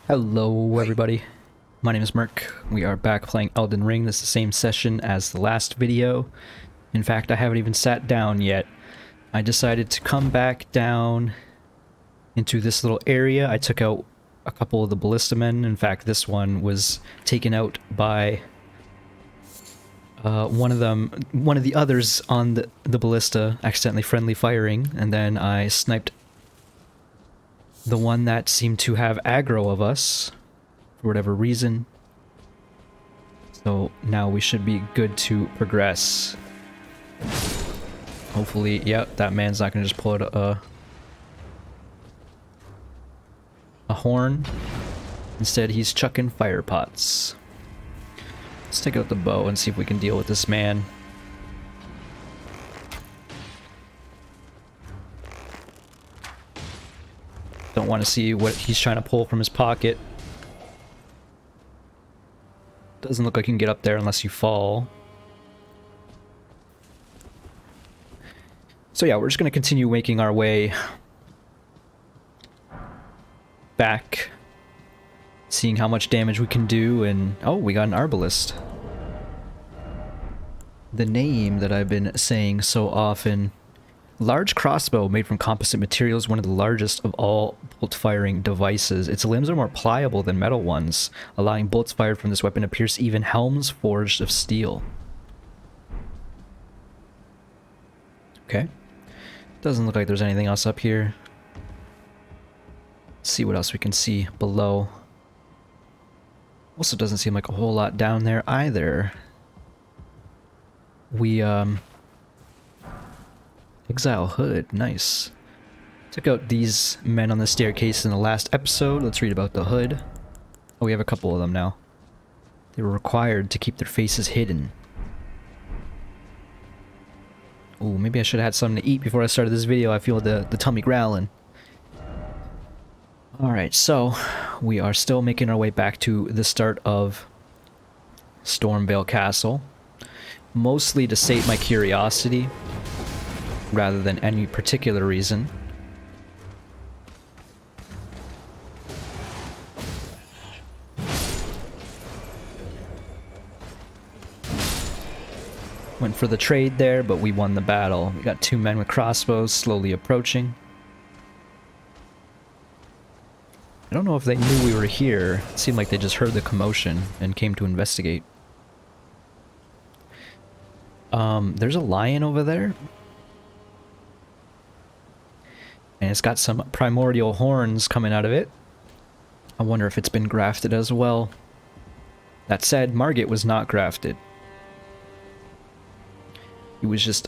Hello everybody, my name is Merc. We are back playing Elden Ring. This is the same session as the last video. In fact, I haven't even sat down yet. I decided to come back down into this little area. I took out a couple of the ballista men. In fact, this one was taken out by one of the others on the ballista accidentally friendly firing, and then I sniped the one that seemed to have aggro of us for whatever reason. So now we should be good to progress. Hopefully, yep, that man's not gonna just pull out a horn. Instead, he's chucking fire pots. Let's take out the bow and see if we can deal with this man. Don't want to see what he's trying to pull from his pocket. Doesn't look like you can get up there unless you fall. So yeah, we're just going to continue making our way back, seeing how much damage we can do, and oh, we got an arbalist. The name that I've been saying so often. Large crossbow made from composite materials, one of the largest of all bolt-firing devices. Its limbs are more pliable than metal ones, allowing bolts fired from this weapon to pierce even helms forged of steel. Okay. Doesn't look like there's anything else up here. Let's see what else we can see below. Also doesn't seem like a whole lot down there either. We, Exile hood, nice. Took out these men on the staircase in the last episode. Let's read about the hood. Oh, we have a couple of them now. They were required to keep their faces hidden. Oh, maybe I should have had something to eat before I started this video. I feel the tummy growling. Alright, so we are still making our way back to the start of Stormvale Castle. Mostly to sate my curiosity, rather than any particular reason. Went for the trade there, but we won the battle. We got two men with crossbows slowly approaching. I don't know if they knew we were here. It seemed like they just heard the commotion and came to investigate. There's a lion over there. And it's got some primordial horns coming out of it. I wonder if it's been grafted as well. That said, Margit was not grafted. He was just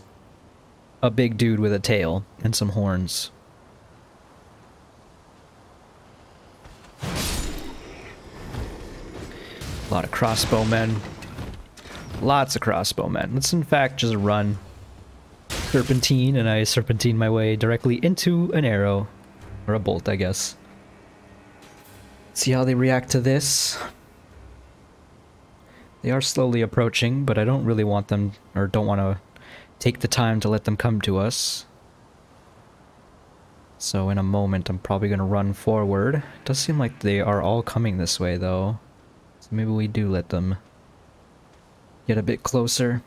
a big dude with a tail and some horns. A lot of crossbowmen. Lots of crossbowmen. Let's in fact just run. Serpentine, and I serpentine my way directly into an arrow. Or a bolt, I guess. See how they react to this. They are slowly approaching, but I don't really want them, or don't want to take the time to let them come to us. So in a moment, I'm probably going to run forward. It does seem like they are all coming this way, though. So maybe we do let them get a bit closer.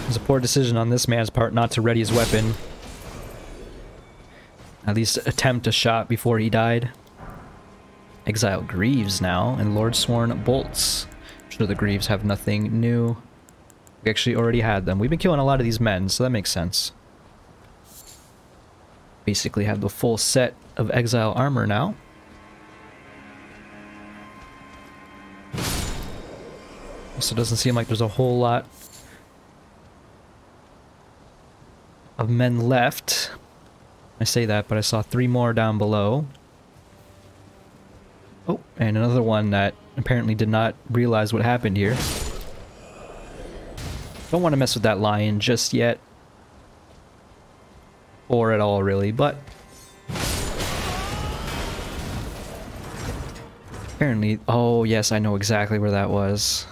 It was a poor decision on this man's part not to ready his weapon. At least attempt a shot before he died. Exile Greaves now, and Lordsworn Bolts. I'm sure the Greaves have nothing new. We actually already had them. We've been killing a lot of these men, so that makes sense. Basically have the full set of Exile armor now. Also doesn't seem like there's a whole lot of men left. I say that, but I saw 3 more down below. Oh, and another one that apparently did not realize what happened here. Don't want to mess with that lion just yet. Or at all, really, but apparently... Oh, yes, I know exactly where that was.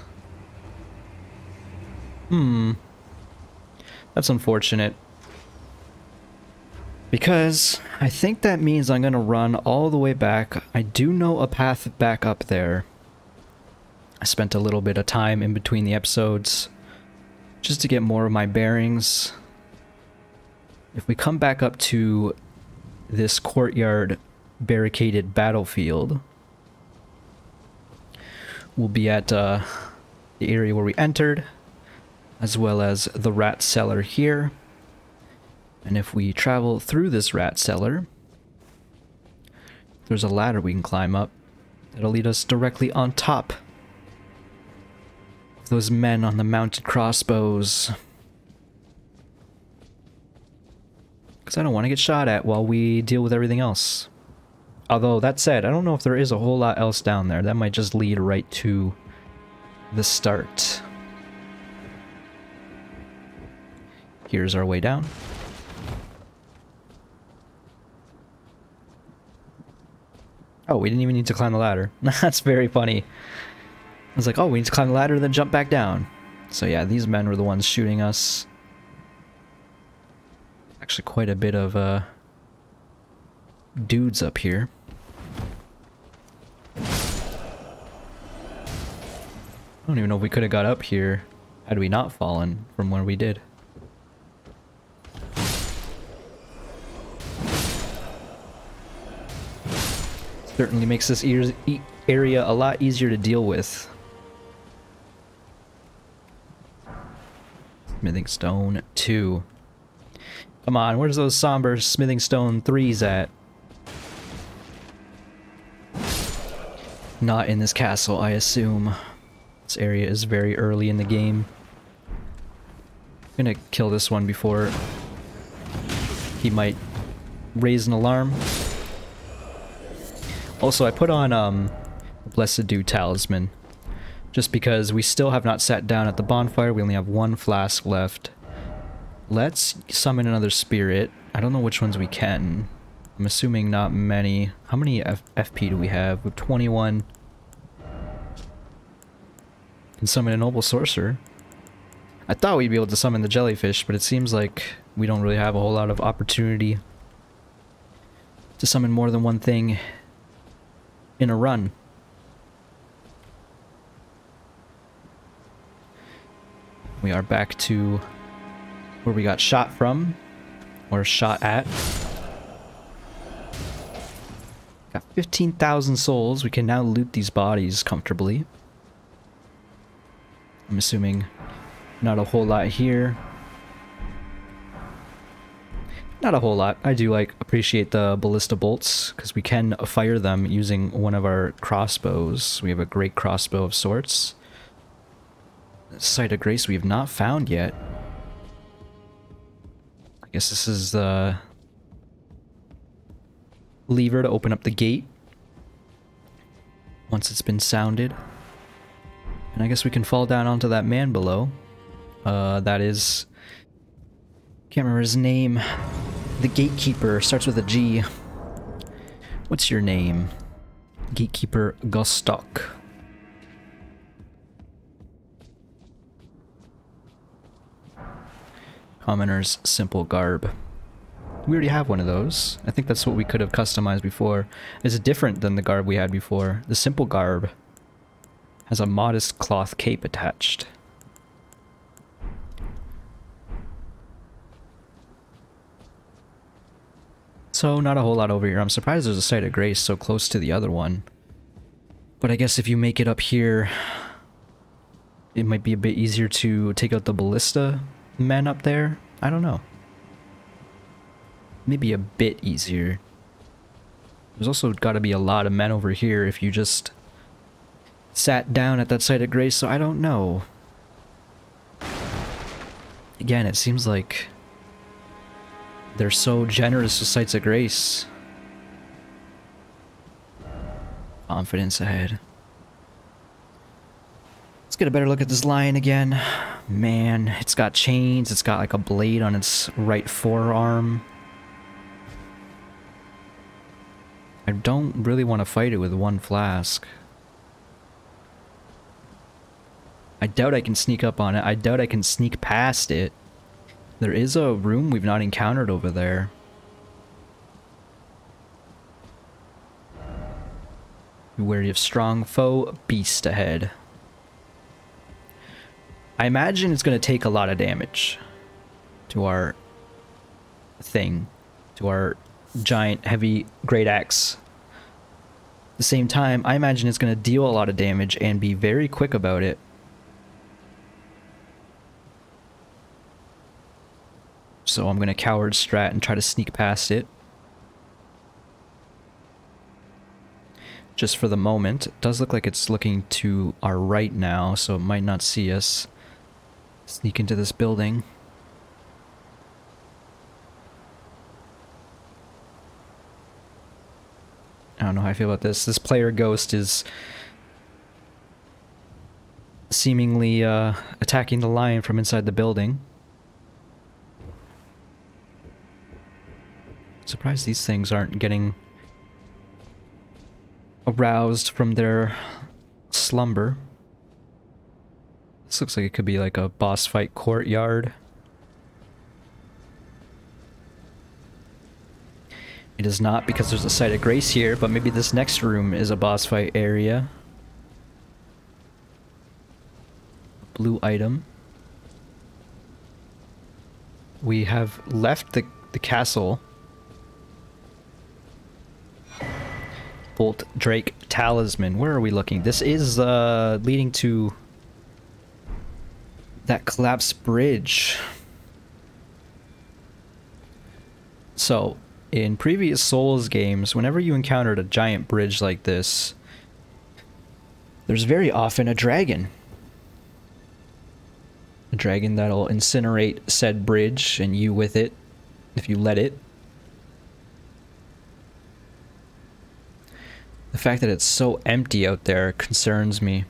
That's unfortunate. Because I think that means I'm gonna run all the way back. I do know a path back up there. I spent a little bit of time in between the episodes just to get more of my bearings. If we come back up to this courtyard barricaded battlefield, we'll be at the area where we entered, as well as the rat cellar here. And if we travel through this rat cellar, there's a ladder we can climb up that'll lead us directly on top of those men on the mounted crossbows. Because I don't want to get shot at while we deal with everything else. Although, that said, I don't know if there is a whole lot else down there. That might just lead right to the start. Here's our way down. Oh, we didn't even need to climb the ladder. That's very funny. I was like, oh, we need to climb the ladder, then jump back down. So yeah, these men were the ones shooting us. Actually, quite a bit of dudes up here. I don't even know if we could have got up here had we not fallen from where we did. Certainly makes this area a lot easier to deal with. Smithing stone 2. Come on, where's those somber smithing stone 3s at? Not in this castle, I assume. This area is very early in the game. I'm gonna kill this one before he might raise an alarm. Also, I put on Blessed Dew Talisman, just because we still have not sat down at the bonfire. We only have one flask left. Let's summon another spirit. I don't know which ones we can. I'm assuming not many. How many FP do we have? We have 21. Can summon a noble sorcerer. I thought we'd be able to summon the jellyfish, but it seems like we don't really have a whole lot of opportunity to summon more than one thing in a run. We are back to where we got shot from, or shot at. Got 15,000 souls. We can now loot these bodies comfortably. I'm assuming not a whole lot here. Not a whole lot. I do appreciate the ballista bolts because we can fire them using one of our crossbows. We have a great crossbow of sorts. Site of Grace we have not found yet. I guess this is the lever to open up the gate once it's been sounded. And I guess we can fall down onto that man below. That is... Can't remember his name. The gatekeeper starts with a G. What's your name? Gatekeeper Gostok. Commoner's simple garb. We already have one of those. I think that's what we could have customized before. It's different than the garb we had before. The simple garb has a modest cloth cape attached. So, not a whole lot over here. I'm surprised there's a site of grace so close to the other one. But I guess if you make it up here, it might be a bit easier to take out the ballista men up there. I don't know. Maybe a bit easier. There's also got to be a lot of men over here if you just sat down at that site of grace, so I don't know. Again, it seems like they're so generous with sites of grace. Confidence ahead. Let's get a better look at this lion again. Man, it's got chains. It's got like a blade on its right forearm. I don't really want to fight it with one flask. I doubt I can sneak up on it. I doubt I can sneak past it. There is a room we've not encountered over there. Be wary of strong foe, beast ahead. I imagine it's going to take a lot of damage to our thing, to our giant heavy great axe. At the same time, I imagine it's going to deal a lot of damage and be very quick about it. So I'm going to coward strat and try to sneak past it. Just for the moment. It does look like it's looking to our right now, so it might not see us. Sneak into this building. I don't know how I feel about this. This player ghost is seemingly attacking the lion from inside the building. Surprised these things aren't getting aroused from their slumber. This looks like it could be like a boss fight courtyard. It is not, because there's a site of grace here, but maybe this next room is a boss fight area. Blue item. We have left the castle. Bolt Drake Talisman. Where are we looking? This is leading to that collapsed bridge. So, in previous Souls games, whenever you encountered a giant bridge like this, there's very often a dragon. A dragon that'll incinerate said bridge, and you with it, if you let it. The fact that it's so empty out there concerns me.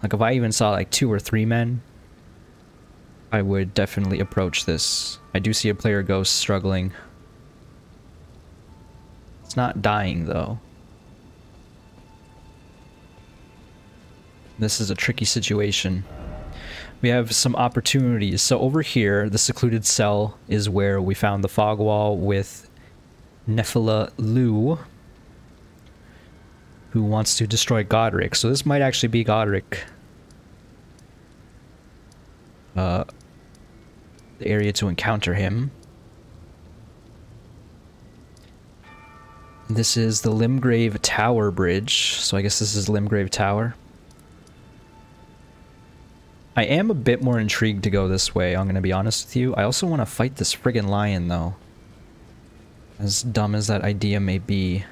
Like, if I even saw like 2 or 3 men, I would definitely approach this. I do see a player ghost struggling. It's not dying, though. This is a tricky situation. We have some opportunities. So over here, the secluded cell is where we found the fog wall with Nephila Lu, who wants to destroy Godric. So this might actually be Godric. The area to encounter him. This is the Limgrave Tower Bridge, so I guess this is Limgrave Tower. I am a bit more intrigued to go this way, I'm gonna be honest with you. I also want to fight this friggin' lion, though. As dumb as that idea may be.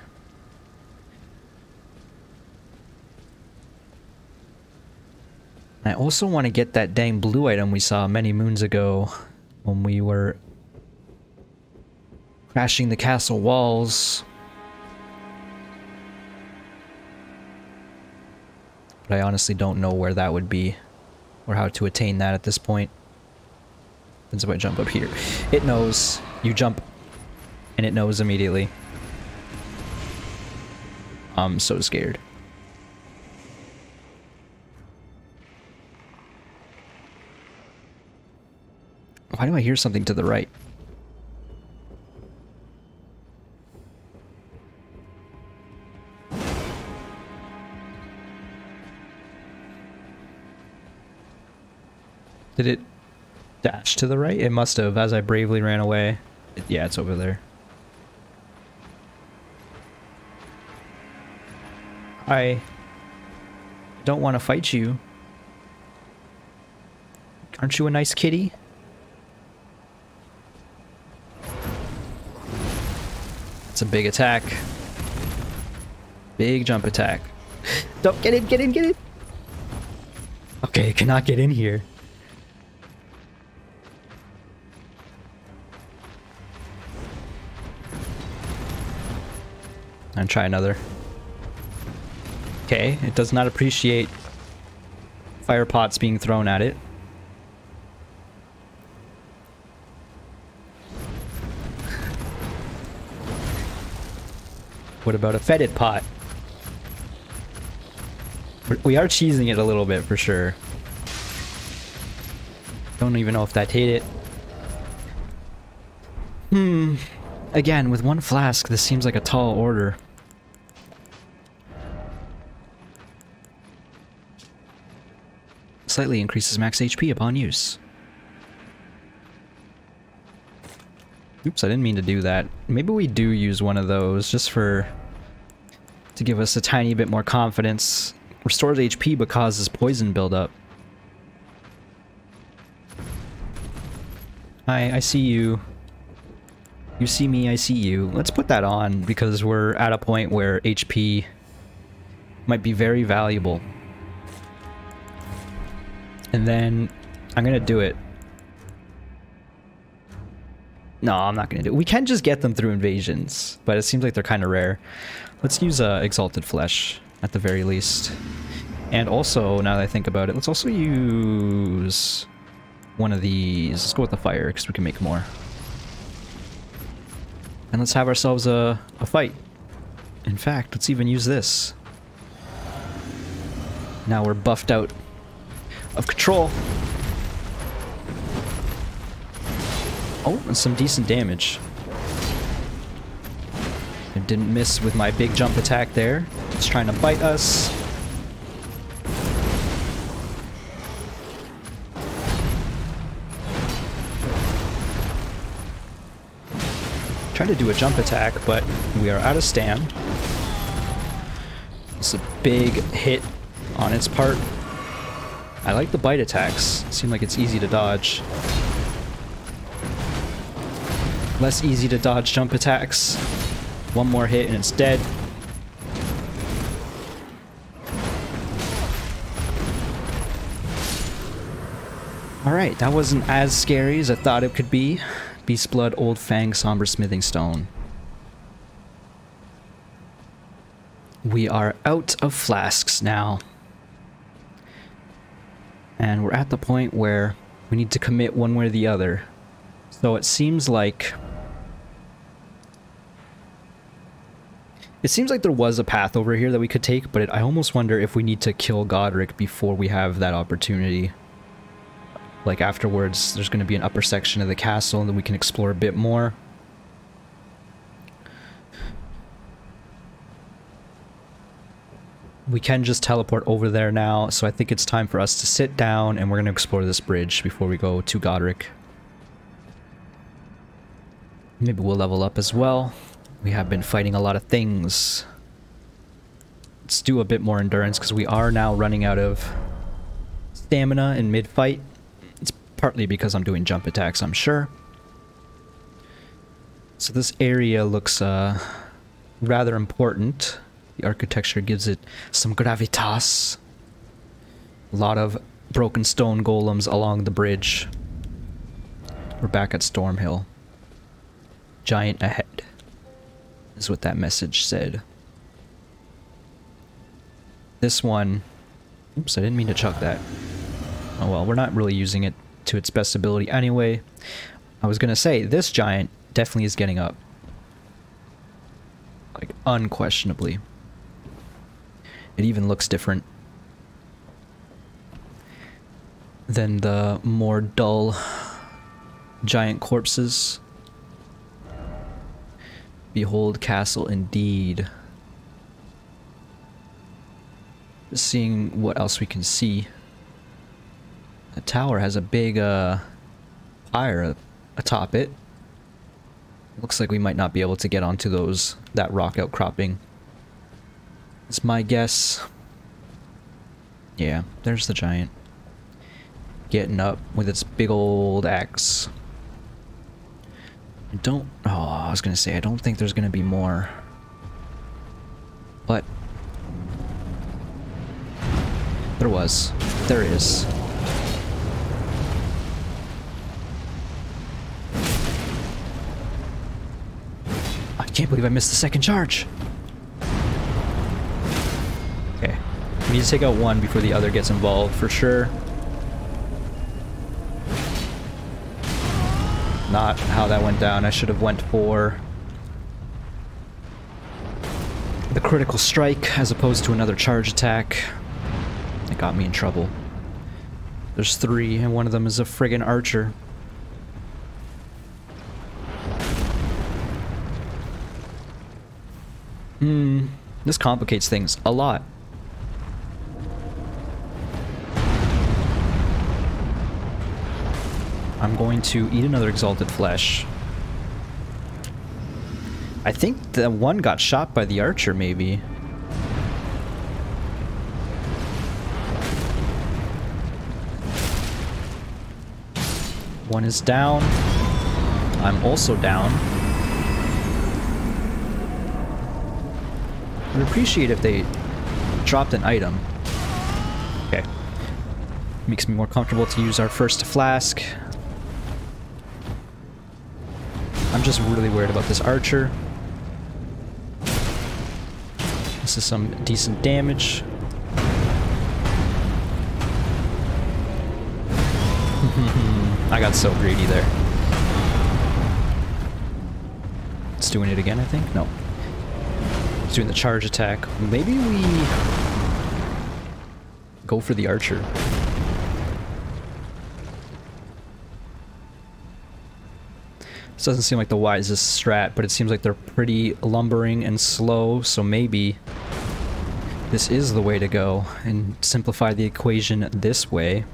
I also want to get that dang blue item we saw many moons ago when we were crashing the castle walls. But I honestly don't know where that would be or how to attain that at this point. Depends if I jump up here. It knows. You jump and it knows immediately. I'm so scared. Why do I hear something to the right? Did it dash to the right? It must have, as I bravely ran away. Yeah, it's over there. I don't want to fight you. Aren't you a nice kitty? It's a big attack. Big jump attack. Don't get in, get in, get in! Okay, I cannot get in here. And try another. Okay, it does not appreciate fire pots being thrown at it. What about a fetid pot? We are cheesing it a little bit for sure. Don't even know if that hit it. Again, with one flask, this seems like a tall order. Slightly increases max HP upon use. Oops, I didn't mean to do that. Maybe we do use one of those just to give us a tiny bit more confidence. Restores HP but causes poison buildup. Hi, I see you. You see me, I see you. Let's put that on because we're at a point where HP might be very valuable. And then I'm gonna do it. No, I'm not gonna do it. We can just get them through invasions, but it seems like they're kind of rare. Let's use Exalted Flesh at the very least. And also, now that I think about it, let's also use one of these. Let's go with the fire because we can make more. And let's have ourselves a fight. In fact, let's even use this. Now we're buffed out of control. Oh, and some decent damage. I didn't miss with my big jump attack there. It's trying to bite us. Trying to do a jump attack, but we are out of stam. It's a big hit on its part. I like the bite attacks. Seem like it's easy to dodge. Less easy to dodge jump attacks. One more hit and it's dead. Alright, that wasn't as scary as I thought it could be. Beast Blood, Old Fang, Somber Smithing Stone. We are out of flasks now. And we're at the point where we need to commit one way or the other. So it seems like... there was a path over here that we could take, but I almost wonder if we need to kill Godric before we have that opportunity. Like afterwards, there's going to be an upper section of the castle and then we can explore a bit more. We can just teleport over there now, so I think it's time for us to sit down and we're going to explore this bridge before we go to Godric. Maybe we'll level up as well. We have been fighting a lot of things. Let's do a bit more endurance because we are now running out of stamina in mid-fight. It's partly because I'm doing jump attacks, I'm sure. So this area looks rather important. The architecture gives it some gravitas. A lot of broken stone golems along the bridge. We're back at Stormhill. Giant ahead, is what that message said. This one... Oops, I didn't mean to chuck that. Oh well, we're not really using it to its best ability anyway. I was gonna say, this giant definitely is getting up. Like, unquestionably. It even looks different than the more dull giant corpses. Behold castle indeed. Just seeing what else we can see. The tower has a big fire atop it. Looks like we might not be able to get onto that rock outcropping. It's my guess. Yeah, there's the giant. Getting up with its big old axe. I was gonna say, I don't think there's gonna be more. But there was. There is. I can't believe I missed the second charge. Okay. We need to take out one before the other gets involved, for sure. Not how that went down. I should have went for the critical strike as opposed to another charge attack. It got me in trouble. There's 3, and one of them is a friggin' archer. This complicates things a lot. I'm going to eat another exalted flesh. I think the one got shot by the archer, maybe. One is down. I'm also down. I would appreciate if they dropped an item. Okay. Makes me more comfortable to use our first flask. I'm just really worried about this archer. This is some decent damage. I got so greedy there. It's doing it again, I think? No. It's doing the charge attack. Maybe we go for the archer. This doesn't seem like the wisest strat, but it seems like they're pretty lumbering and slow, so maybe this is the way to go and simplify the equation this way.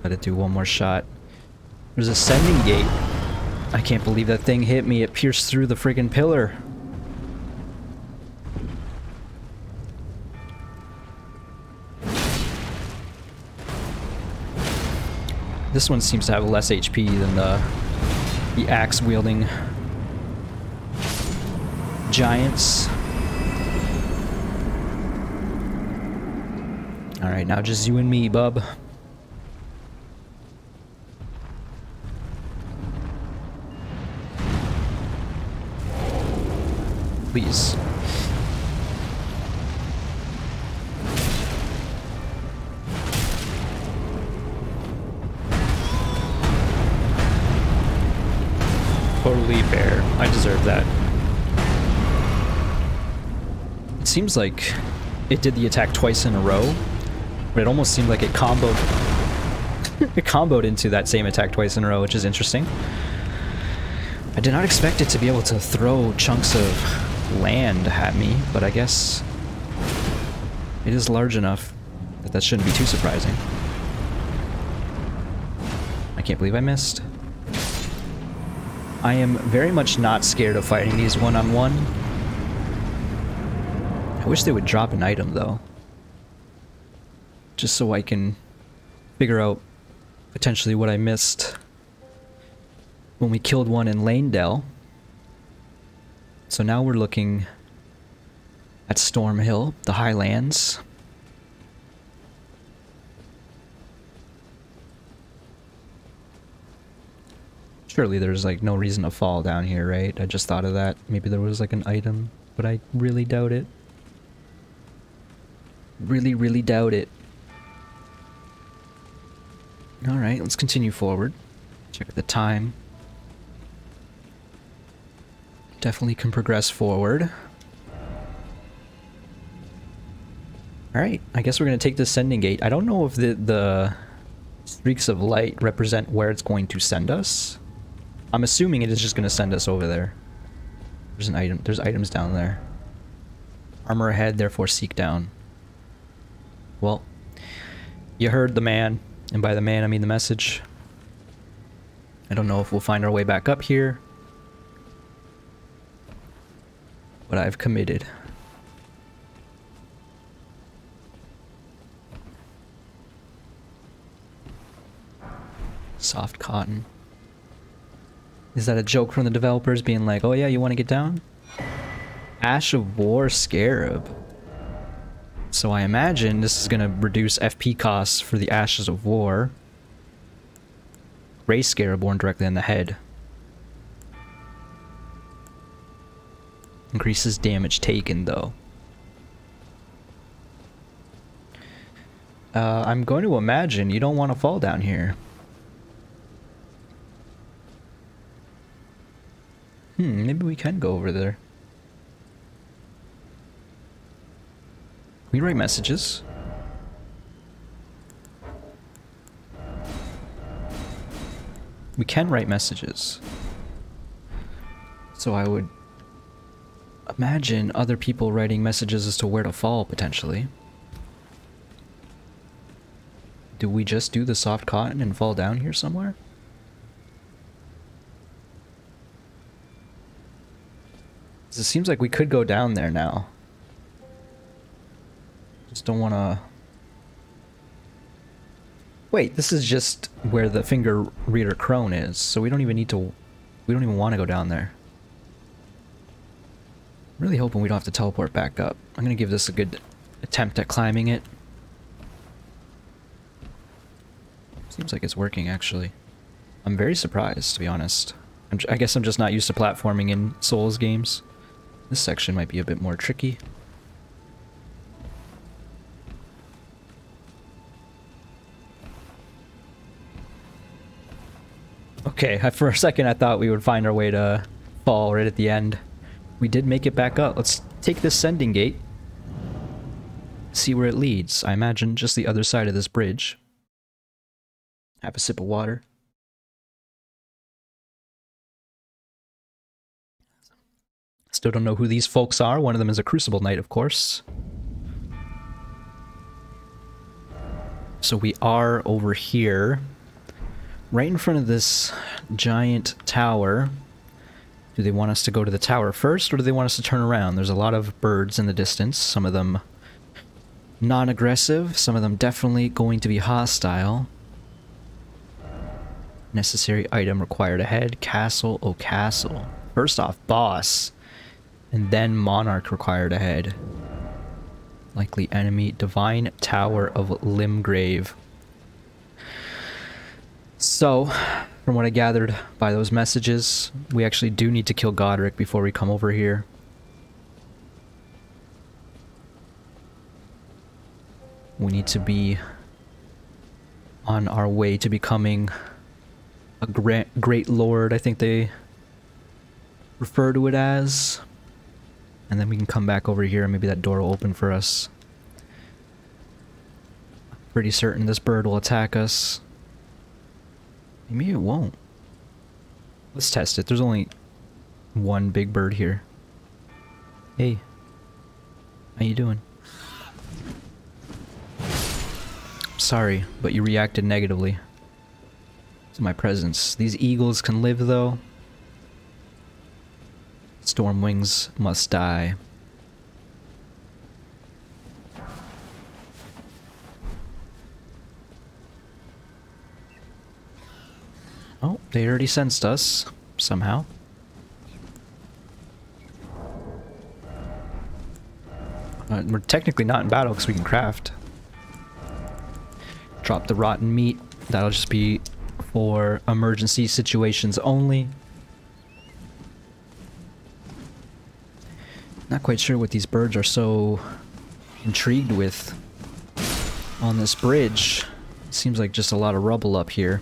Let it do one more shot. There's a sending gate. I can't believe that thing hit me. It pierced through the friggin' pillar. This one seems to have less HP than the axe-wielding giants. Alright, now just you and me, bub. Please. Totally fair. I deserve that. It seems like it did the attack twice in a row, but it almost seemed like it comboed it comboed into that same attack twice in a row, which is interesting. I did not expect it to be able to throw chunks of land at me, but I guess it is large enough that that shouldn't be too surprising. I can't believe I missed. I am very much not scared of fighting these one-on-one. I wish they would drop an item, though. Just so I can figure out potentially what I missed when we killed one in Lanedale. So now we're looking at Storm Hill, the Highlands. Surely there's like no reason to fall down here, right? I just thought of that. Maybe there was like an item, but I really doubt it. Really, really doubt it. Alright, let's continue forward. Check the time. Definitely can progress forward. Alright, I guess we're going to take the sending gate. I don't know if the streaks of light represent where it's going to send us. I'm assuming it is just going to send us over there. There's an item. There's items down there. Armor ahead, therefore seek down. Well, you heard the man. And by the man, I mean the message. I don't know if we'll find our way back up here. But I've committed. Soft cotton. Is that a joke from the developers being like, oh yeah, you want to get down? Ash of War Scarab. So I imagine this is going to reduce FP costs for the Ashes of War. Ray Scarab born directly on the head. Increases damage taken, though. I'm going to imagine you don't want to fall down here. Maybe we can go over there. We write messages. We can write messages. So I would imagine other people writing messages as to where to fall, potentially. Do we just do the soft cotton and fall down here somewhere? It seems like we could go down there now. Just don't want to... Wait, this is just where the finger reader crone is, so we don't even need to... We don't even want to go down there. Really hoping we don't have to teleport back up. I'm going to give this a good attempt at climbing it. Seems like it's working, actually. I'm very surprised, to be honest. I guess I'm just not used to platforming in Souls games. This section might be a bit more tricky. Okay, for a second I thought we would find our way to fall right at the end. We did make it back up. Let's take this sending gate. See where it leads. I imagine just the other side of this bridge. Have a sip of water. Still don't know who these folks are. One of them is a Crucible Knight, of course. So we are over here, right in front of this giant tower. Do they want us to go to the tower first, or do they want us to turn around? There's a lot of birds in the distance, some of them non-aggressive, some of them definitely going to be hostile. Necessary item required ahead. Castle, oh castle. First off, boss. And then monarch required ahead. Likely enemy, Divine Tower of Limgrave. So, from what I gathered by those messages, we actually do need to kill Godric before we come over here. We need to be on our way to becoming a great lord, I think they refer to it as. And then we can come back over here and maybe that door will open for us. Pretty certain this bird will attack us. Maybe it won't. Let's test it. There's only one big bird here. Hey. How you doing? Sorry, but you reacted negatively to my presence. These eagles can live, though. Storm wings must die. Oh, they already sensed us, somehow. We're technically not in battle because we can craft. Drop the rotten meat. That'll just be for emergency situations only. Not quite sure what these birds are so intrigued with on this bridge. Seems like just a lot of rubble up here.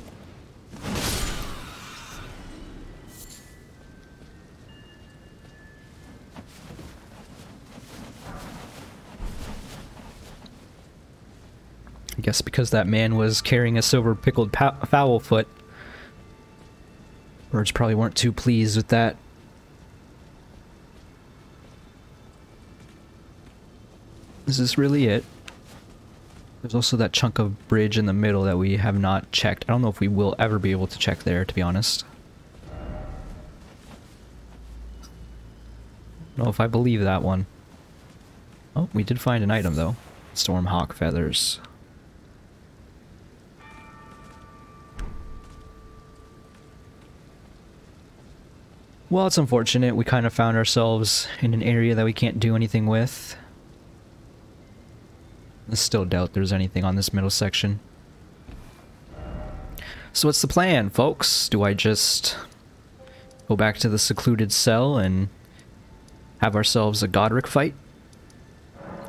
I guess because that man was carrying a silver pickled fowl foot, birds probably weren't too pleased with that. Is this really it? There's also that chunk of bridge in the middle that we have not checked. I don't know if we will ever be able to check there, to be honest. I don't know if I believe that one. Oh, we did find an item though. Stormhawk feathers. Well, it's unfortunate. We kind of found ourselves in an area that we can't do anything with. I still doubt there's anything on this middle section. So what's the plan, folks? Do I just go back to the secluded cell and have ourselves a Godric fight?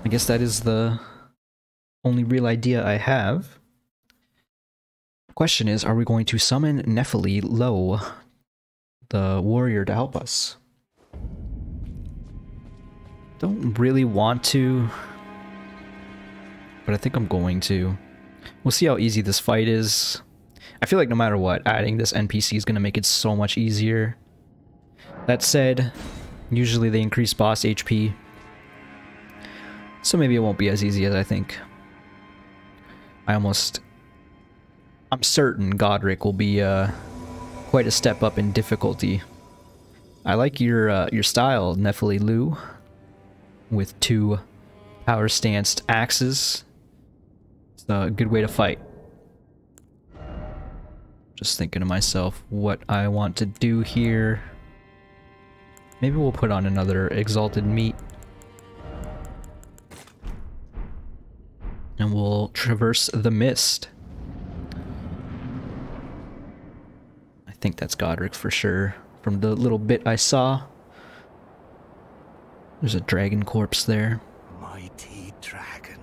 I guess that is the only real idea I have. Question is, are we going to summon Nephili Low, the warrior, to help us? Don't really want to but I think I'm going to. We'll see how easy this fight is. I feel like no matter what, adding this NPC is going to make it so much easier. That said, usually they increase boss HP, so maybe it won't be as easy as I think. I'm certain Godric will be quite a step up in difficulty. I like your style, Nephili Lu, with 2 power stanced axes. It's a good way to fight. Just thinking to myself what I want to do here. Maybe we'll put on another exalted meat. And we'll traverse the mist. I think that's Godric for sure, from the little bit I saw. There's a dragon corpse there. Mighty dragon,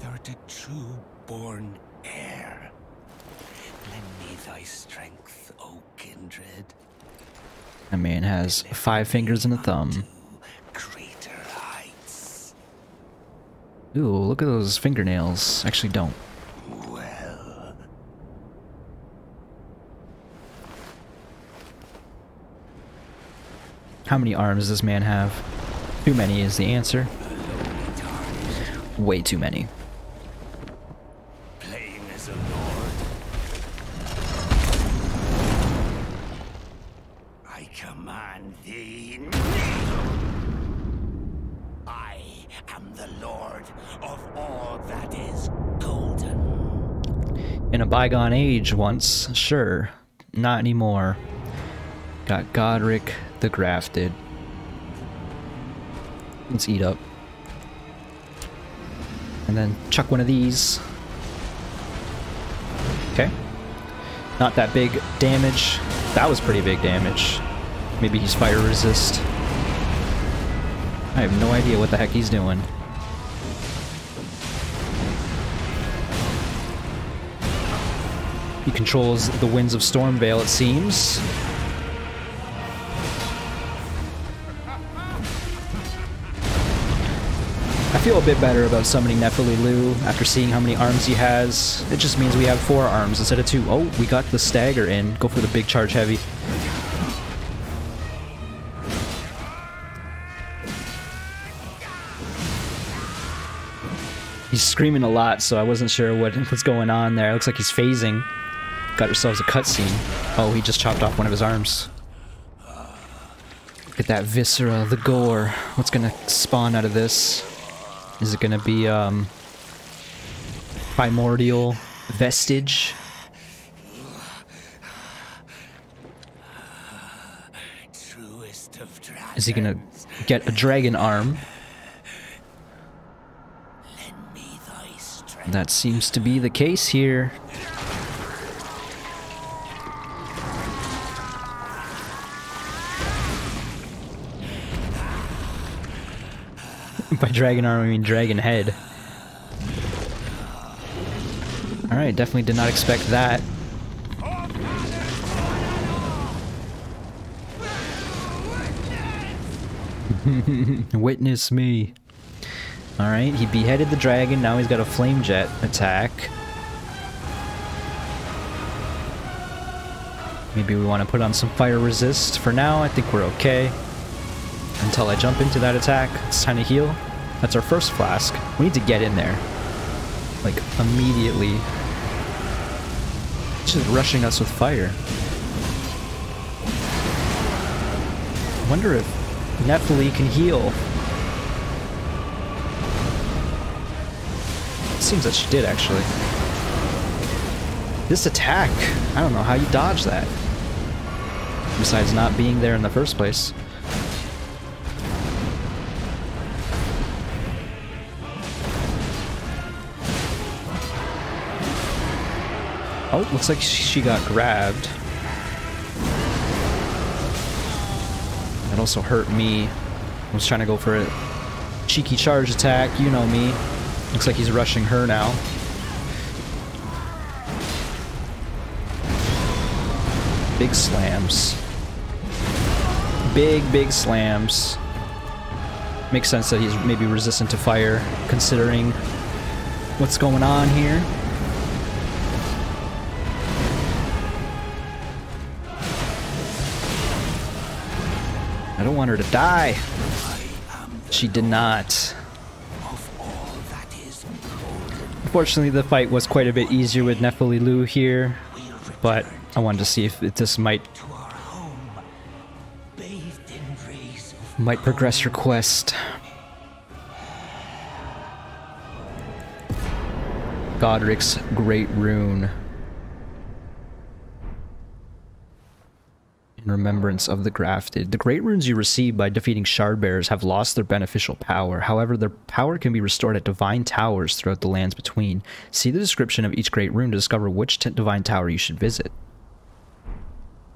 thou art a true born heir. Lend me thy strength, O kindred. That man has 5 fingers and a thumb. Greater heights. Ooh, look at those fingernails. Actually, don't. Well, How many arms does this man have? Too many is the answer. Way too many. plain as a lord. I command thee. I am the lord of all that is golden. In a bygone age once, sure. Not anymore. Got Godric the Grafted. Let's eat up. And then chuck one of these. Okay. Not that big damage. That was pretty big damage. Maybe he's fire resist. I have no idea what the heck he's doing. He controls the winds of Stormvale, it seems. I feel a bit better about summoning Nephili Lu after seeing how many arms he has. It just means we have 4 arms instead of 2. Oh, we got the stagger in. Go for the big charge heavy. He's screaming a lot, so I wasn't sure what's going on there. It looks like he's phasing. Got ourselves a cutscene. Oh, he just chopped off one of his arms. Look at that viscera, the gore. What's gonna spawn out of this? Is it gonna be, primordial vestige? Truest of dragons. Is he gonna get a dragon arm? Lend me thy strength. That seems to be the case here. By dragon arm, I mean dragon head. Alright, definitely did not expect that. Witness me. Alright, he beheaded the dragon, now he's got a flame jet attack. Maybe we want to put on some fire resist. For now, I think we're okay. Until I jump into that attack, it's time to heal. That's our first flask. We need to get in there. Like, immediately. It's just rushing us with fire. I wonder if Nephili can heal. It seems that she did, actually. This attack, I don't know how you dodge that. Besides not being there in the first place. Oh, looks like she got grabbed. That also hurt me. I was trying to go for a cheeky charge attack, you know me. Looks like he's rushing her now. Big slams. Big slams. Makes sense that he's maybe resistant to fire, considering what's going on here. I don't want her to die. She did not. Unfortunately, the fight was quite a bit easier with Nephililu here, but I wanted to see if this might progress your quest. Godric's Great Rune. In remembrance of the Grafted. The Great Runes you receive by defeating Shardbearers have lost their beneficial power. However, their power can be restored at Divine Towers throughout the lands between. See the description of each Great Rune to discover which Divine Tower you should visit.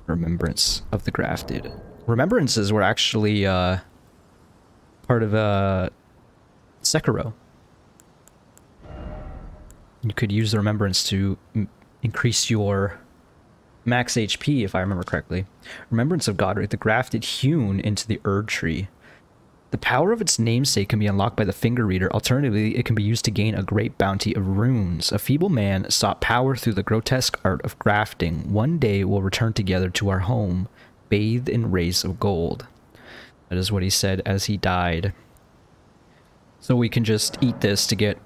Remembrance of the Grafted. Remembrances were actually part of Sekiro. You could use the Remembrance to increase your max HP, if I remember correctly. Remembrance of Godric, the Grafted hewn into the Erd Tree. The power of its namesake can be unlocked by the Finger Reader. Alternatively, it can be used to gain a great bounty of runes. A feeble man sought power through the grotesque art of grafting. One day we'll return together to our home, bathed in rays of gold. That is what he said as he died. So we can just eat this to get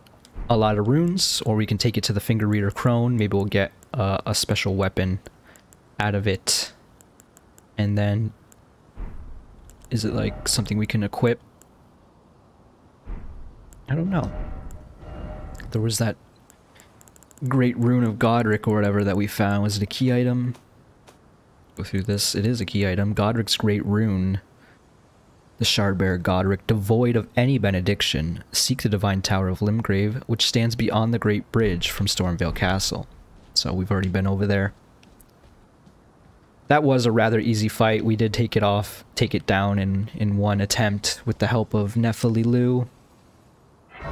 a lot of runes, or we can take it to the Finger Reader Crone. Maybe we'll get a special weapon out of it. And then is it like something we can equip? I don't know. There was that Great Rune of Godric or whatever that we found. Was it a key item? Go through this. It is a key item. Godric's Great Rune. The Shardbearer Godric, devoid of any benediction. Seek the Divine Tower of Limgrave, which stands beyond the Great Bridge from Stormvale Castle. So we've already been over there. That was a rather easy fight. We did take it down in one attempt with the help of Nephililu. I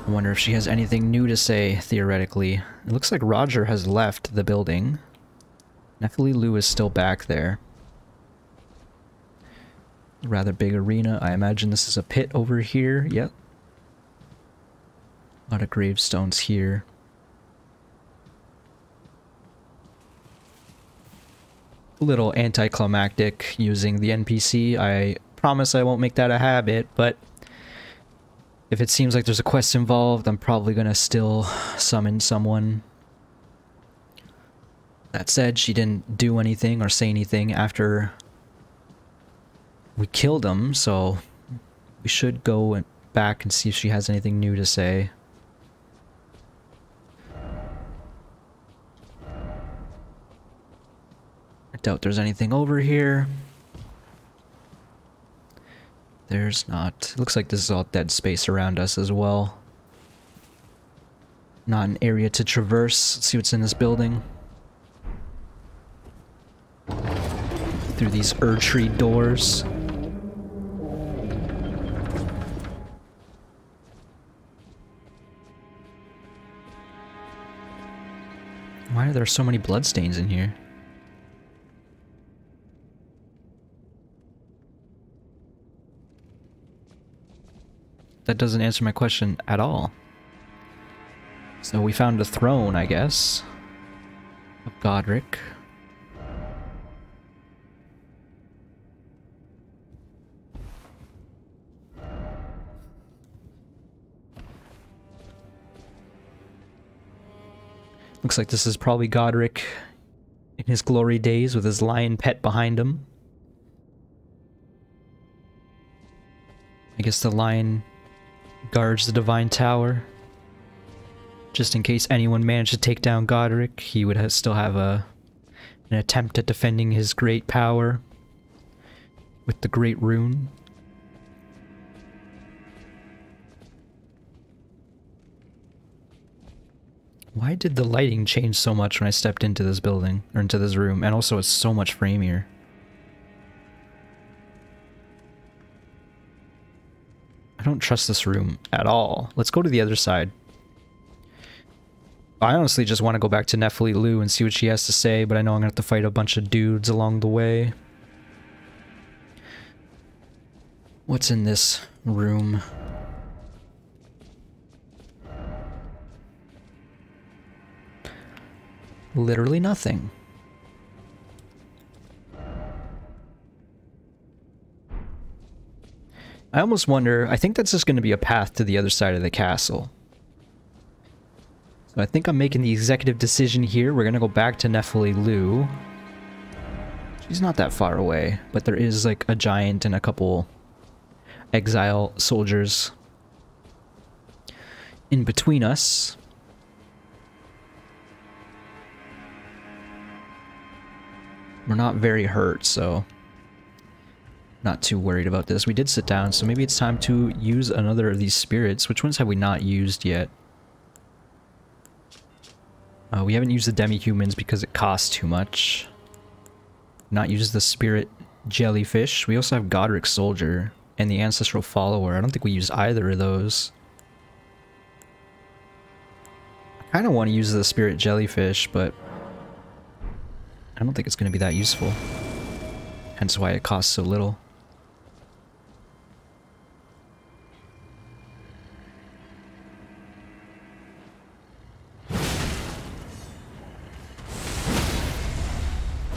wonder if she has anything new to say, theoretically. It looks like Roger has left the building. Nephililu is still back there. Rather big arena. I imagine this is a pit over here. Yep. A lot of gravestones here. A little anticlimactic using the NPC. I promise I won't make that a habit, but if it seems like there's a quest involved, I'm probably gonna still summon someone. That said, she didn't do anything or say anything after we killed him, so we should go back and see if she has anything new to say. I doubt there's anything over here. There's not. Looks like this is all dead space around us as well. Not an area to traverse. Let's see what's in this building. Through these Erd Tree doors. Why are there so many bloodstains in here? That doesn't answer my question at all. So we found a throne, I guess, of Godric. Looks like this is probably Godric in his glory days with his lion pet behind him. I guess the lion guards the Divine Tower. Just in case anyone managed to take down Godric, he would still have an attempt at defending his great power with the Great Rune. Why did the lighting change so much when I stepped into this building, or into this room? And also it's so much framier. I don't trust this room at all. Let's go to the other side. I honestly just want to go back to Nephililu and see what she has to say, but I know I'm going to have to fight a bunch of dudes along the way. What's in this room? Literally nothing. I almost wonder, I think that's just going to be a path to the other side of the castle. So I think I'm making the executive decision here. We're going to go back to Nephili Lu. She's not that far away, but there is like a giant and a couple exile soldiers in between us. We're not very hurt, so not too worried about this. We did sit down, so maybe it's time to use another of these spirits. Which ones have we not used yet? We haven't used the demi-humans because it costs too much. Not used the spirit jellyfish. We also have Godric's soldier and the ancestral follower. I don't think we used either of those. I kind of want to use the spirit jellyfish, but I don't think it's going to be that useful. Hence why it costs so little.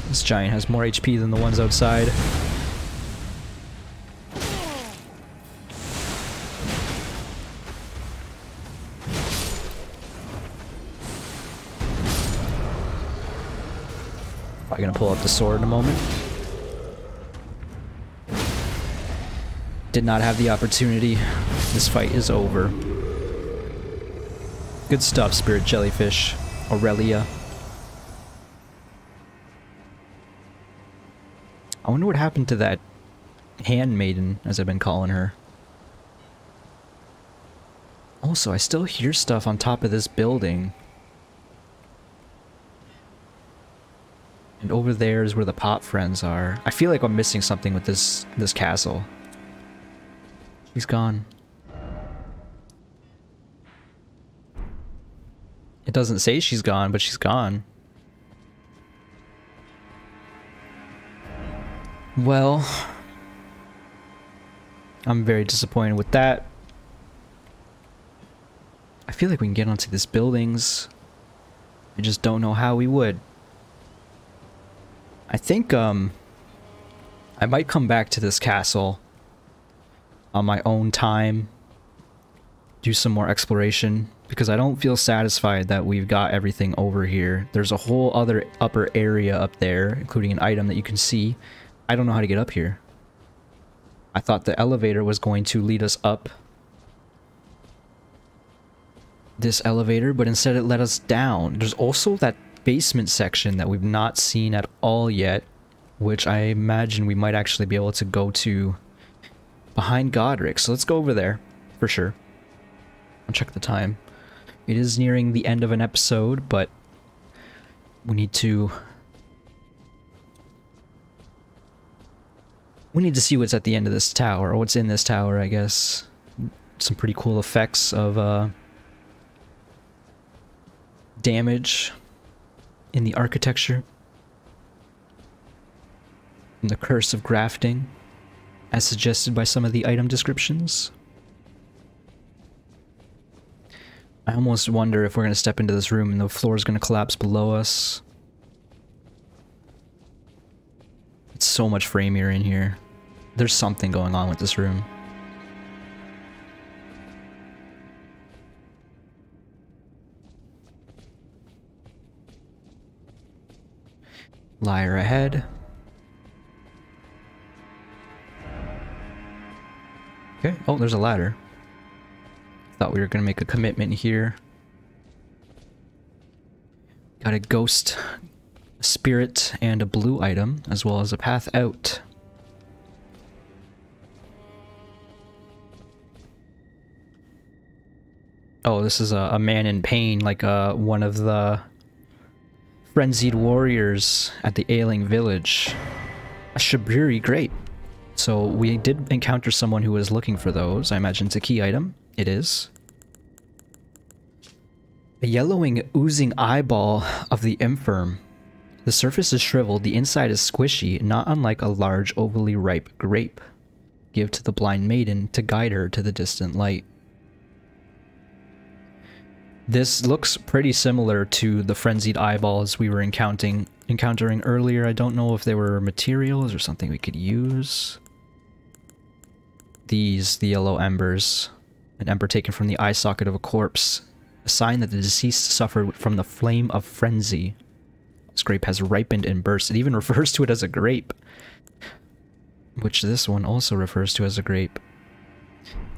This giant has more HP than the ones outside. Probably gonna pull out the sword in a moment. Did not have the opportunity. This fight is over. Good stuff, Spirit Jellyfish. Aurelia. I wonder what happened to that handmaiden, as I've been calling her. Also, I still hear stuff on top of this building. And over there is where the pot friends are. I feel like I'm missing something with this castle. She's gone. It doesn't say she's gone, but she's gone. Well, I'm very disappointed with that. I feel like we can get onto these buildings. I just don't know how we would. I think, I might come back to this castle on my own time, do some more exploration, because I don't feel satisfied that we've got everything over here. There's a whole other upper area up there, including an item that you can see. I don't know how to get up here. I thought the elevator was going to lead us up this elevator, but instead it led us down. There's also that basement section that we've not seen at all yet, which I imagine we might actually be able to go to behind Godric. So let's go over there for sure. I'll check the time. It is nearing the end of an episode, but we need to see what's at the end of this tower, or what's in this tower, I guess. Some pretty cool effects of damage in the architecture. And the curse of grafting, as suggested by some of the item descriptions. I almost wonder if we're going to step into this room and the floor is going to collapse below us. It's so much framier in here. There's something going on with this room. Lyre ahead. Okay. Oh, there's a ladder. Thought we were going to make a commitment here. Got a ghost, a spirit, and a blue item, as well as a path out. Oh, this is a man in pain, like one of the frenzied warriors at the ailing village. A Shabriri, great. So we did encounter someone who was looking for those. I imagine it's a key item. It is. A yellowing, oozing eyeball of the infirm. The surface is shriveled, the inside is squishy, not unlike a large, ovally ripe grape. give to the blind maiden to guide her to the distant light. This looks pretty similar to the frenzied eyeballs we were encountering earlier. I don't know if they were materials or something we could use. These, the yellow embers. An ember taken from the eye socket of a corpse. A sign that the deceased suffered from the flame of frenzy. This grape has ripened and burst. It even refers to it as a grape. Which this one also refers to as a grape.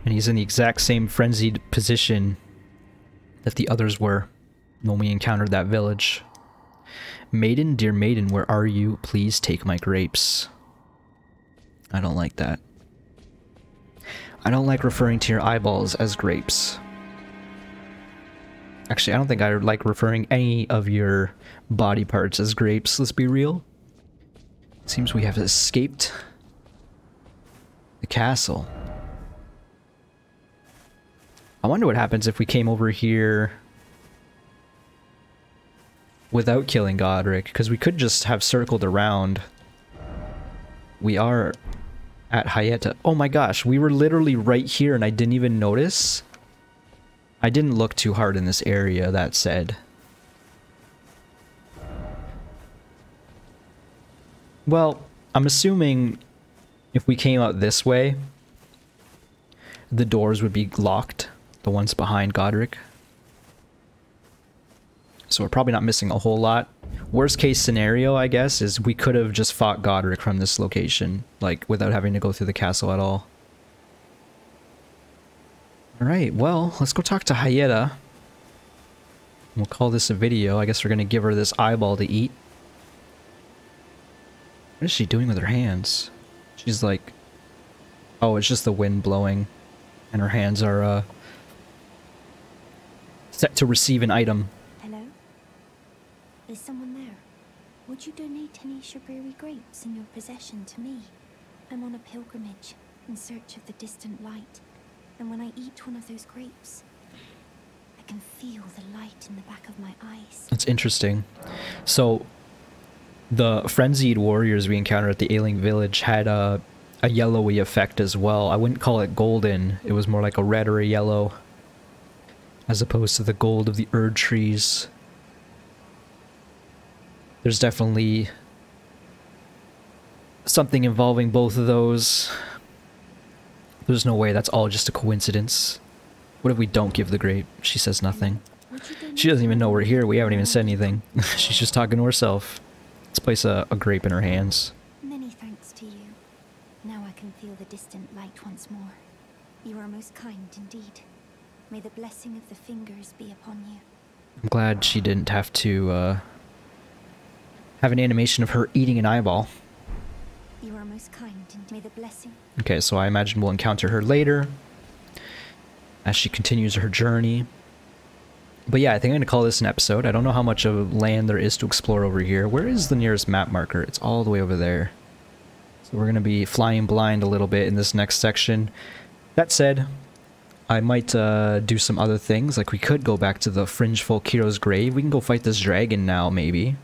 And he's in the exact same frenzied position that the others were when we encountered that village. Maiden, dear maiden, where are you? Please take my grapes. I don't like that. I don't like referring to your eyeballs as grapes. Actually, I don't think I like referring any of your body parts as grapes, let's be real. Seems we have escaped the castle. I wonder what happens if we came over here without killing Godric, because we could just have circled around. We are at Hyetta. Oh my gosh, we were literally right here and I didn't even notice. I didn't look too hard in this area, that said. Well, I'm assuming if we came out this way, the doors would be locked, the ones behind Godric. So we're probably not missing a whole lot. Worst case scenario, I guess, is we could have just fought Godric from this location, like, without having to go through the castle at all. Alright, well, let's go talk to Hyetta. We'll call this a video. I guess we're gonna give her this eyeball to eat. What is she doing with her hands? She's like... Oh, it's just the wind blowing. And her hands are, set to receive an item. Hello? Is someone there? Would you donate any sugary grapes in your possession to me? I'm on a pilgrimage, in search of the distant light. And when I eat one of those grapes, I can feel the light in the back of my eyes. That's interesting. So, the frenzied warriors we encountered at the Ailing village had a yellowy effect as well. I wouldn't call it golden. It was more like a red or a yellow, as opposed to the gold of the Erd trees. There's definitely something involving both of those. There's no way that's all just a coincidence. What if we don't give the grape? She says nothing. She doesn't even know we're here. We haven't even said anything. She's just talking to herself. Let's place a grape in her hands. Many thanks to you. Now I can feel the distant light once more. You are most kind indeed. May the blessing of the fingers be upon you. I'm glad she didn't have to have an animation of her eating an eyeball. You are most kind and may the blessing... Okay, so I imagine we'll encounter her later as she continues her journey. But yeah, I think I'm going to call this an episode. I don't know how much of land there is to explore over here. Where is the nearest map marker? It's all the way over there. So we're going to be flying blind a little bit in this next section. That said, I might do some other things. Like we could go back to the Fringe Folk Hero's grave. We can go fight this dragon now, maybe.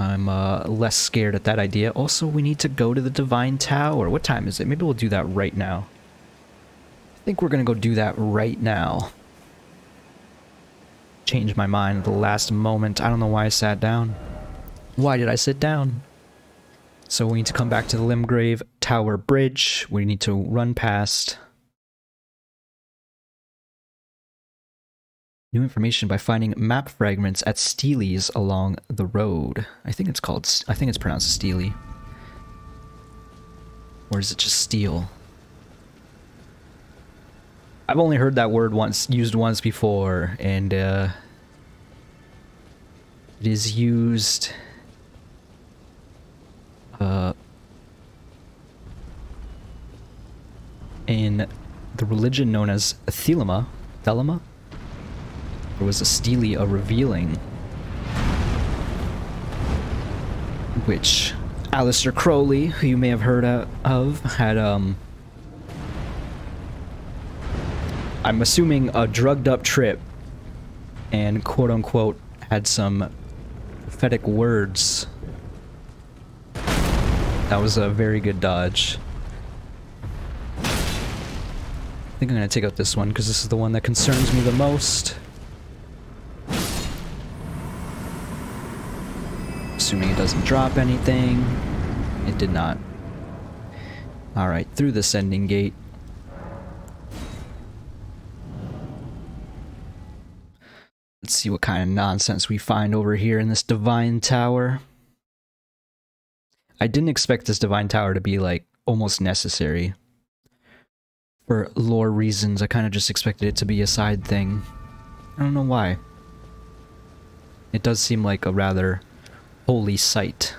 I'm less scared at that idea. Also, we need to go to the Divine Tower. What time is it? Maybe we'll do that right now. I think we're going to go do that right now. Changed my mind at the last moment. I don't know why I sat down. Why did I sit down? So we need to come back to the Limgrave Tower Bridge. We need to run past... New information by finding map fragments at Steely's along the road. I think it's pronounced Steely. Or is it just steel? I've only heard that word used once before, and it is used in the religion known as Thelema. Thelema? There was a Steely, a revealing, which Aleister Crowley, who you may have heard of, had, I'm assuming a drugged up trip, and quote-unquote had some prophetic words That was a very good dodge. I think I'm gonna take out this one because this is the one that concerns me the most. Assuming it doesn't drop anything. It did not. Alright, through the sending gate. Let's see what kind of nonsense we find over here in this divine tower. I didn't expect this divine tower to be, like, almost necessary. For lore reasons, I kind of just expected it to be a side thing. I don't know why. It does seem like a rather holy site,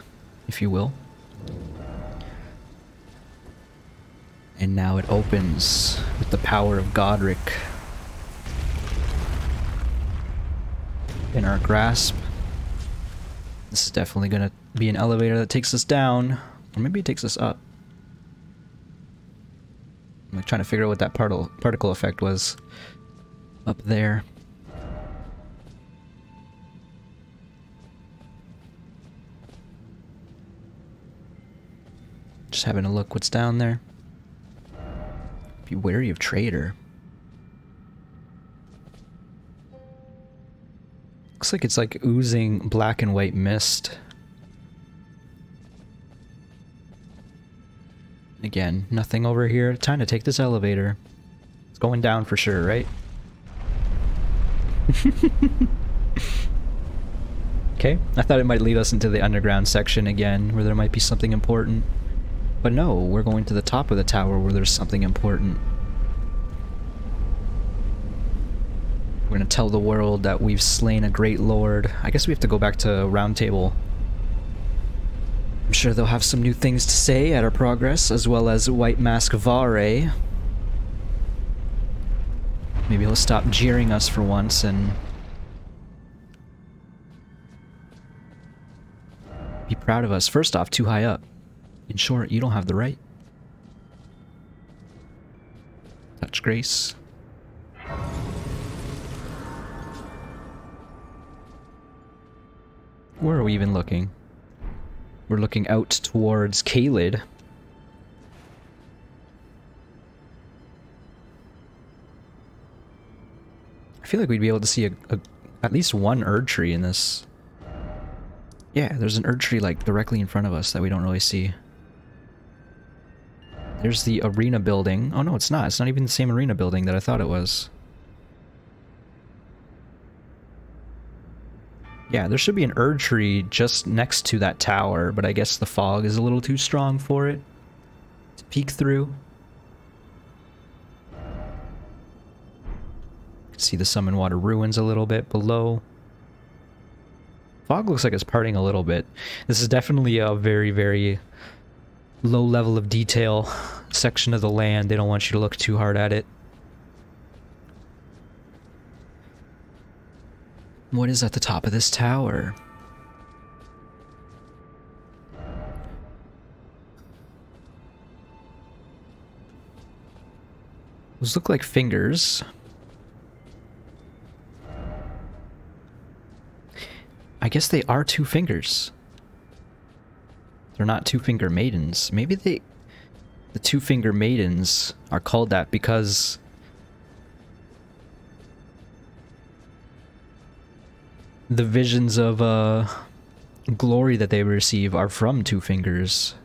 if you will. And now it opens with the power of Godric in our grasp. This is definitely gonna be an elevator that takes us down, or maybe it takes us up. I'm like trying to figure out what that particle effect was up there. Just having a look what's down there. Be wary of traitor. Looks like it's like oozing black and white mist. Again, nothing over here. Time to take this elevator. It's going down for sure, right? Okay, I thought it might lead us into the underground section again, where there might be something important. But no, we're going to the top of the tower where there's something important. We're gonna tell the world that we've slain a great lord. I guess we have to go back to Round Table. I'm sure they'll have some new things to say at our progress, as well as White Mask Vare. Maybe he'll stop jeering us for once and be proud of us. First off, too high up. In short, you don't have the right. Touch grace. Where are we even looking? We're looking out towards Caelid. I feel like we'd be able to see at least one Erd tree in this. Yeah, there's an Erd tree like directly in front of us that we don't really see. There's the arena building. Oh no, it's not. It's not even the same arena building that I thought it was. Yeah, there should be an Erd tree just next to that tower, but I guess the fog is a little too strong for it to peek through. See the Summon Water ruins a little bit below. Fog looks like it's parting a little bit. This is definitely a very, very low level of detail section of the land. They don't want you to look too hard at it. What is at the top of this tower? Those look like fingers. I guess they are two fingers. They're not two-finger maidens. Maybe the two-finger maidens are called that because the visions of glory that they receive are from two fingers.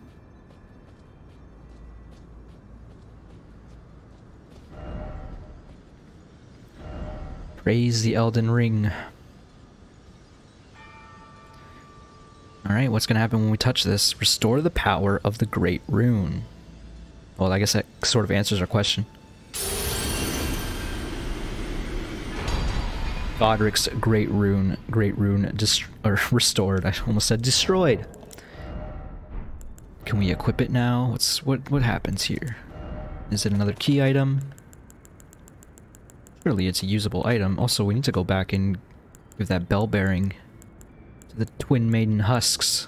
Praise the Elden Ring. Alright, what's gonna happen when we touch this? Restore the power of the Great Rune. Well, I guess that sort of answers our question. Godric's Great Rune restored. I almost said destroyed. Can we equip it now? What happens here? Is it another key item? Surely it's a usable item. Also, we need to go back and give that bell bearing to the Twin Maiden husks.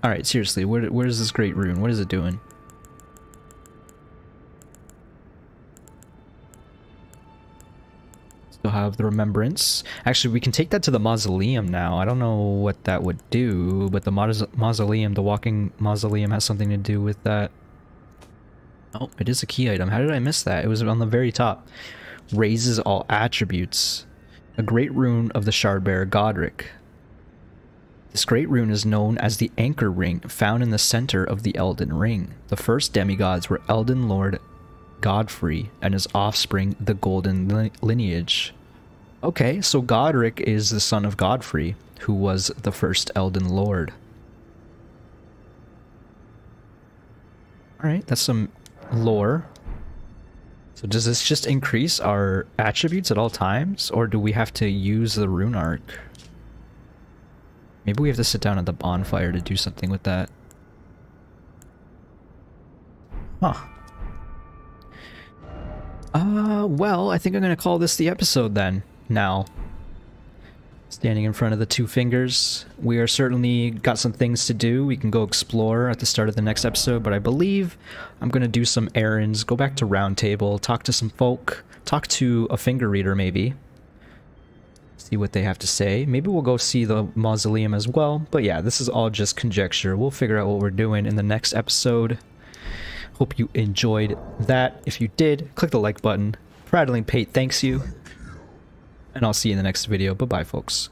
Alright, seriously, where's this Great Rune? What is it doing? Still have the remembrance. Actually, we can take that to the mausoleum now. I don't know what that would do, but the mausoleum, the walking mausoleum has something to do with that. Oh, it is a key item. How did I miss that? It was on the very top. Raises all attributes. A great rune of the Shardbearer Godric. This great rune is known as the Anchor Ring, found in the center of the Elden Ring. The first demigods were Elden Lord Godfrey and his offspring, the Golden Lineage. Okay, so Godric is the son of Godfrey, who was the first Elden Lord. Alright, that's some lore. So does this just increase our attributes at all times, or do we have to use the rune arc? Maybe we have to sit down at the bonfire to do something with that. Huh. Well, I think I'm gonna call this the episode then, now. Standing in front of the two fingers. We are certainly got some things to do. We can go explore at the start of the next episode, but I believe I'm gonna do some errands, go back to Round Table, talk to some folk, talk to a finger reader maybe. See what they have to say. Maybe we'll go see the mausoleum as well, but yeah, this is all just conjecture. We'll figure out what we're doing in the next episode. Hope you enjoyed that. If you did, click the like button. Prattling Pate thanks you. And I'll see you in the next video. Bye-bye, folks.